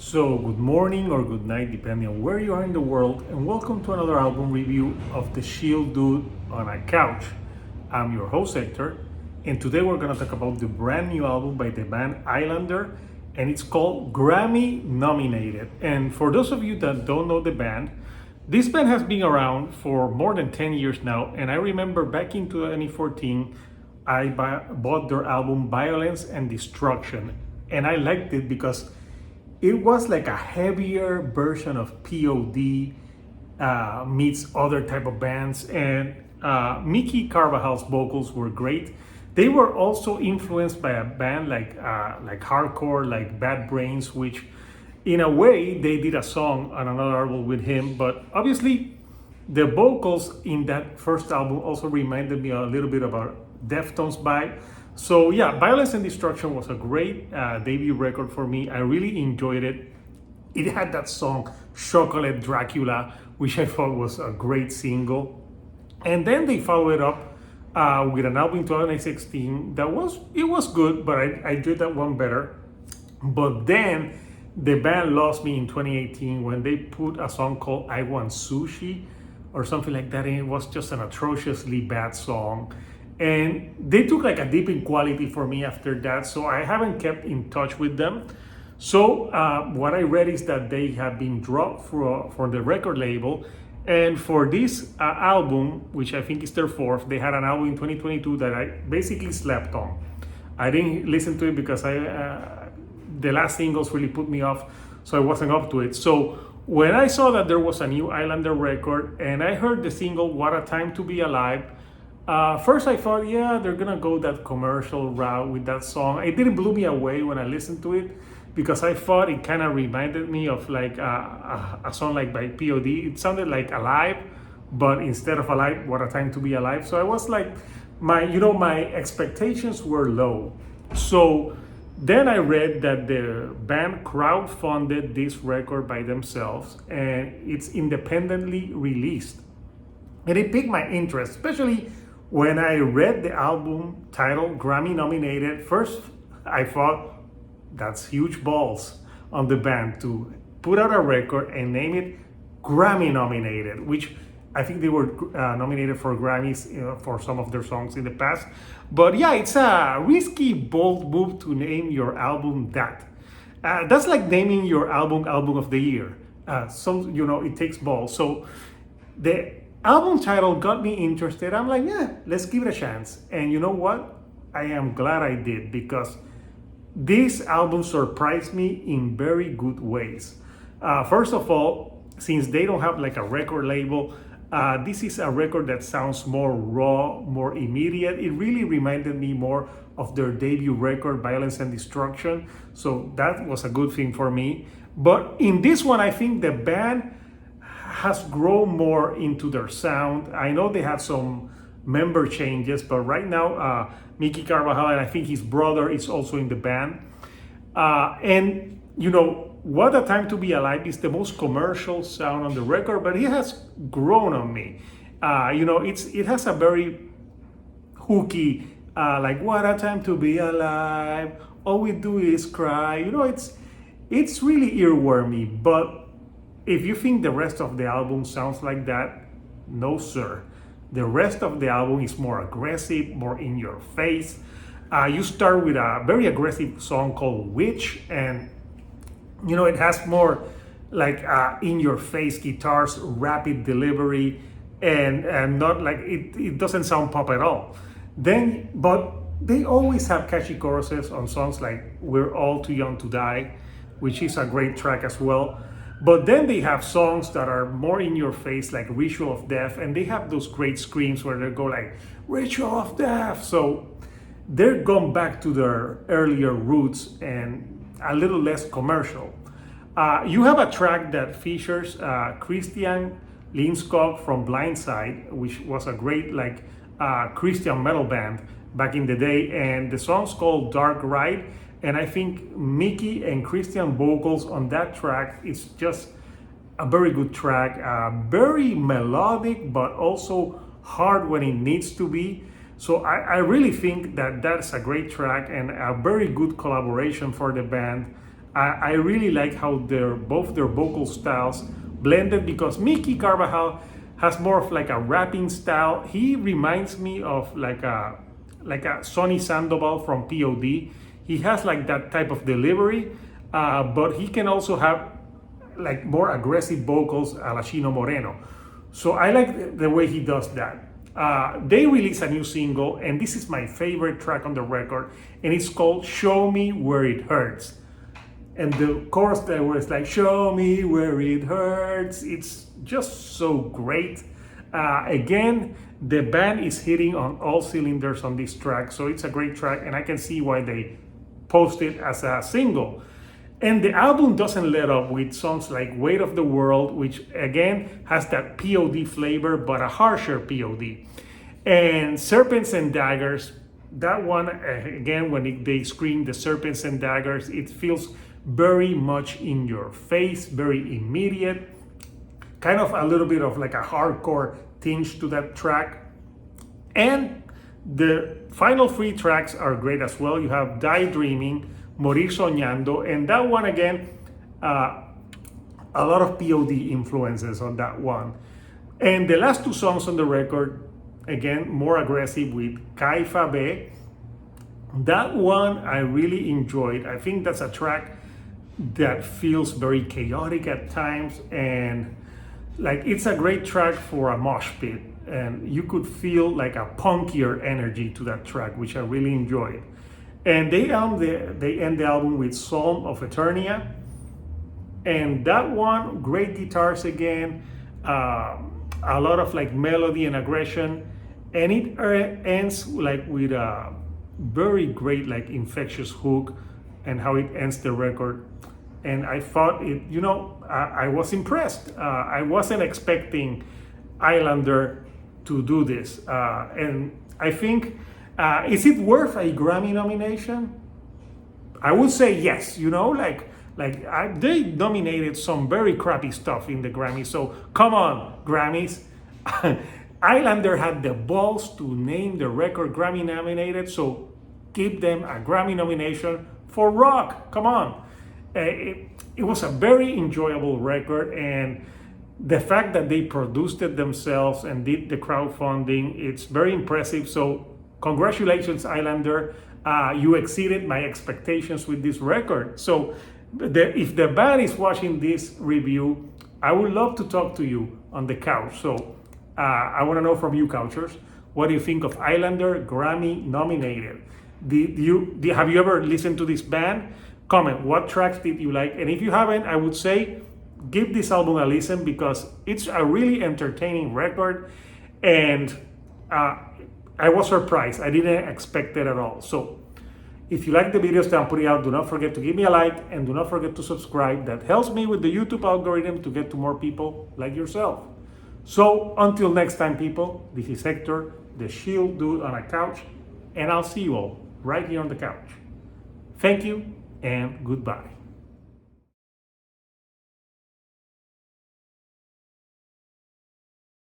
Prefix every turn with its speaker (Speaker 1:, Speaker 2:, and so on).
Speaker 1: So, good morning or good night, depending on where you are in the world, and welcome to another album review of The Shield Dude on a Couch. I'm your host, Hector, and today we're going to talk about the brand new album by the band Islander, and it's called Grammy Nominated. And for those of you that don't know the band, this band has been around for more than 10 years now, and I remember back in 2014, I bought their album Violence and Destruction, and I liked it because it was like a heavier version of POD meets other type of bands, and Mickey Carvajal's vocals were great. They were also influenced by a band like hardcore, like Bad Brains, which in a way they did a song on another album with him. But obviously, the vocals in that first album also reminded me a little bit about Deftones vibe. So yeah, Violence and Destruction was a great debut record for me. I really enjoyed it. It had that song Chocolate Dracula, which I thought was a great single. And then they followed it up with an album in 2016 that was good, but I enjoyed that one better. But then the band lost me in 2018 when they put a song called I Want Sushi or something like that, and it was just an atrociously bad song. And they took like a dip in quality for me after that, so I haven't kept in touch with them. So what I read is that they have been dropped for the record label, and for this album, which I think is their fourth, they had an album in 2022 that I basically slept on. I didn't listen to it because the last singles really put me off, so I wasn't up to it. So when I saw that there was a new Islander record and I heard the single What a Time to Be Alive, first I thought, yeah, they're gonna go that commercial route with that song. It didn't blow me away when I listened to it because I thought it kind of reminded me of like a song like by POD. It sounded like Alive, but instead of Alive, What a Time to Be Alive. So I was like, my expectations were low. So then I read that the band crowdfunded this record by themselves and it's independently released. And it piqued my interest, especially when I read the album title, Grammy Nominated. First, I thought that's huge balls on the band to put out a record and name it Grammy Nominated, which I think they were nominated for Grammys for some of their songs in the past. But yeah, it's a risky, bold move to name your album that. That's like naming your album of the year. It takes balls. So the album title got me interested. I'm like, yeah, let's give it a chance. And you know what? I am glad I did because this album surprised me in very good ways. First of all, since they don't have like a record label, this is a record that sounds more raw, more immediate. It really reminded me more of their debut record, Violence and Destruction. So that was a good thing for me. But in this one, I think the band has grown more into their sound. I know they had some member changes, but right now Mickey Carvajal and I think his brother is also in the band. And What a Time to Be Alive is the most commercial sound on the record, but it has grown on me. It has a very hooky, like What a Time to Be Alive. All we do is cry. It's really earwormy, but if you think the rest of the album sounds like that, no sir. The rest of the album is more aggressive, more in your face. You start with a very aggressive song called Witch, and it has more like in your face guitars, rapid delivery, and not like it doesn't sound pop at all. But they always have catchy choruses on songs like We're All Too Young to Die, which is a great track as well. But then they have songs that are more in your face, like Ritual of Death, and they have those great screams where they go like, Ritual of Death! So they're gone back to their earlier roots and a little less commercial. You have a track that features Christian Lindskog from Blindside, which was a great Christian metal band back in the day, and the song's called Dark Ride. And I think Mickey and Christian vocals on that track is just a very good track, very melodic, but also hard when it needs to be. So I really think that that's a great track and a very good collaboration for the band. I really like how both their vocal styles blended, because Mickey Carvajal has more of like a rapping style. He reminds me of like a Sonny Sandoval from POD. He has like that type of delivery, but he can also have like more aggressive vocals a la Chino Moreno. So I like the way he does that. They released a new single, and this is my favorite track on the record, and it's called Show Me Where It Hurts. And the chorus there was like, show me where it hurts. It's just so great. Again, the band is hitting on all cylinders on this track, so it's a great track, and I can see why they posted it as a single. And the album doesn't let up with songs like Weight of the World, which again has that POD flavor, but a harsher POD. And Serpents and Daggers, that one, again, when they scream the Serpents and Daggers, it feels very much in your face, very immediate, kind of a little bit of like a hardcore tinge to that track. And the final 3 tracks are great as well. You have Die Dreaming, Morir Soñando, and that one again, a lot of POD influences on that one. And the last 2 songs on the record, again, more aggressive with Caifa B. That one I really enjoyed. I think that's a track that feels very chaotic at times, and like it's a great track for a mosh pit, and you could feel like a punkier energy to that track, which I really enjoyed. And they end the album with Psalm of Eternia, and that one, great guitars again, a lot of like melody and aggression, and it ends like with a very great like infectious hook, and how it ends the record. And I thought it, I was impressed. I wasn't expecting Islander to do this. And I think, is it worth a Grammy nomination? I would say yes, they nominated some very crappy stuff in the Grammys. So come on, Grammys. Islander had the balls to name the record Grammy nominated, so give them a Grammy nomination for rock. Come on. It was a very enjoyable record, and the fact that they produced it themselves and did the crowdfunding, it's very impressive. So congratulations, Islander. You exceeded my expectations with this record. So if the band is watching this review, I would love to talk to you on the couch. So I want to know from you, couchers, what do you think of Islander Grammy nominated? Have you ever listened to this band? Comment, what tracks did you like? And if you haven't, I would say give this album a listen, because it's a really entertaining record, and I was surprised. I didn't expect it at all. So if you like the videos that I'm putting out, do not forget to give me a like, and do not forget to subscribe. That helps me with the YouTube algorithm to get to more people like yourself. So until next time, people, this is Hector, the Shield Dude on a couch, and I'll see you all right here on the couch. Thank you and goodbye.